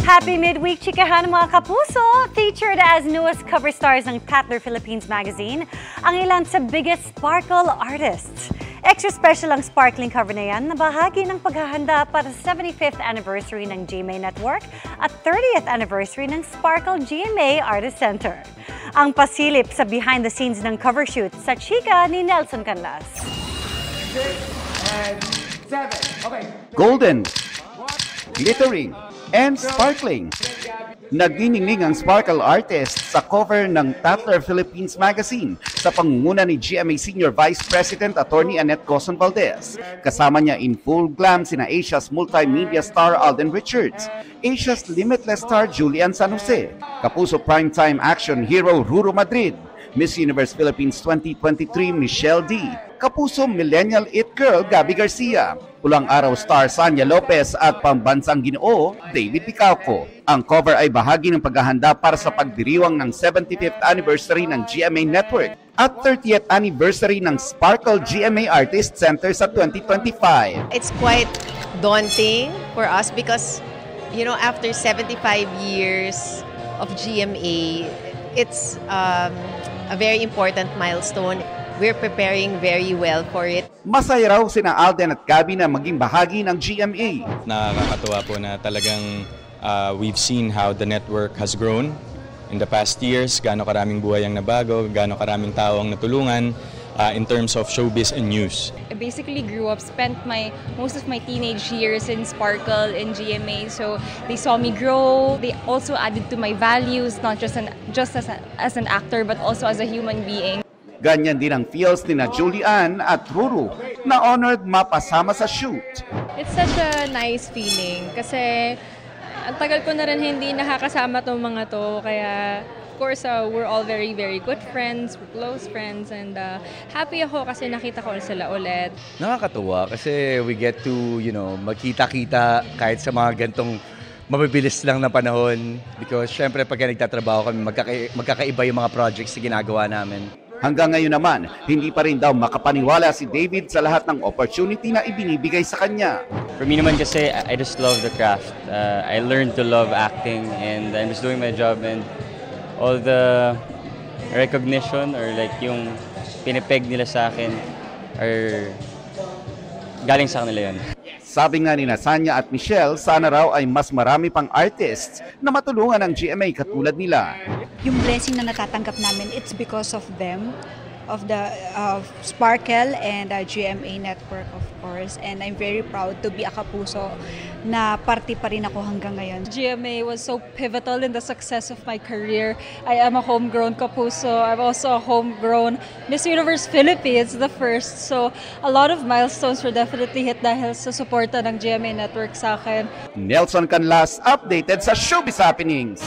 Happy midweek, chikahan mga kapuso! Featured as newest cover stars ng Tatler Philippines magazine, ang ilan sa biggest sparkle artists. Extra special ang sparkling cover na yan na bahagi ng paghahanda para sa 75th anniversary ng GMA Network at 30th anniversary ng Sparkle GMA Artist Center. Ang pasilip sa behind the scenes ng cover shoot sa chika ni Nelson Canlas. 6 and 7. Okay. Golden, glittering, and sparkling. Nagniningning ang sparkle artist sa cover ng Tatler Philippines magazine sa pangunguna ni GMA Senior Vice President Attorney Annette Coson Valdez. Kasama niya in full glam sina Asia's multimedia star Alden Richards, Asia's limitless star Julian San Jose, Kapuso primetime action hero Ruru Madrid, Miss Universe Philippines 2023 Michelle D, Kapuso millennial it girl Gabby Garcia, Pulang Araw star Sanya Lopez at pambansang Ginoo David Licauco. Ang cover ay bahagi ng paghahanda para sa pagdiriwang ng 75th anniversary ng GMA Network at 30th anniversary ng Sparkle GMA Artist Center sa 2025. It's quite daunting for us because, you know, after 75 years of GMA, it's a very important milestone. We're preparing very well for it. Masaya raw sina Alden at Gabby na maging bahagi ng GMA. Nakakatuwa po na talagang we've seen how the network has grown in the past years, gaano karaming buhay ang nabago, gaano karaming tao ang natulungan in terms of showbiz and news. I basically grew up, spent most of my teenage years in Sparkle in GMA, so they saw me grow. They also added to my values, not just as an actor, but also as a human being. Ganyan din ang feels ni na Julian at Ruru na honored mapasama sa shoot. It's such a nice feeling kasi ang tagal ko na rin hindi nakakasama tong mga to, kaya of course we're all very good friends, we're close friends, and happy ako kasi nakita ko sila ulit. Nakakatuwa kasi we get to, you know, magkita-kita kahit sa mga gantong mabibilis lang na panahon because syempre pag nagtatrabaho kami magkakaiba yung mga projects na ginagawa namin. Hanggang ngayon naman, hindi pa rin daw makapaniwala si David sa lahat ng opportunity na ibinibigay sa kanya. For me naman kasi, I just love the craft. I learned to love acting and I'm just doing my job, and all the recognition or like yung pinipeg nila sa akin are galing sa kanila yun. Sabi nga ni Sanya at Michelle, sana raw ay mas marami pang artists na matulungan ng GMA katulad nila. Yung blessing na natatanggap namin, it's because of them, of the Sparkle and GMA Network, of course. And I'm very proud to be a Kapuso na parte pa rin ako hanggang ngayon. GMA was so pivotal in the success of my career. I am a homegrown Kapuso. I'm also a homegrown Miss Universe Philippines, the first. So a lot of milestones were definitely hit dahil sa suporta ng GMA Network sa akin. Nelson Canlas, updated sa Showbiz Happenings.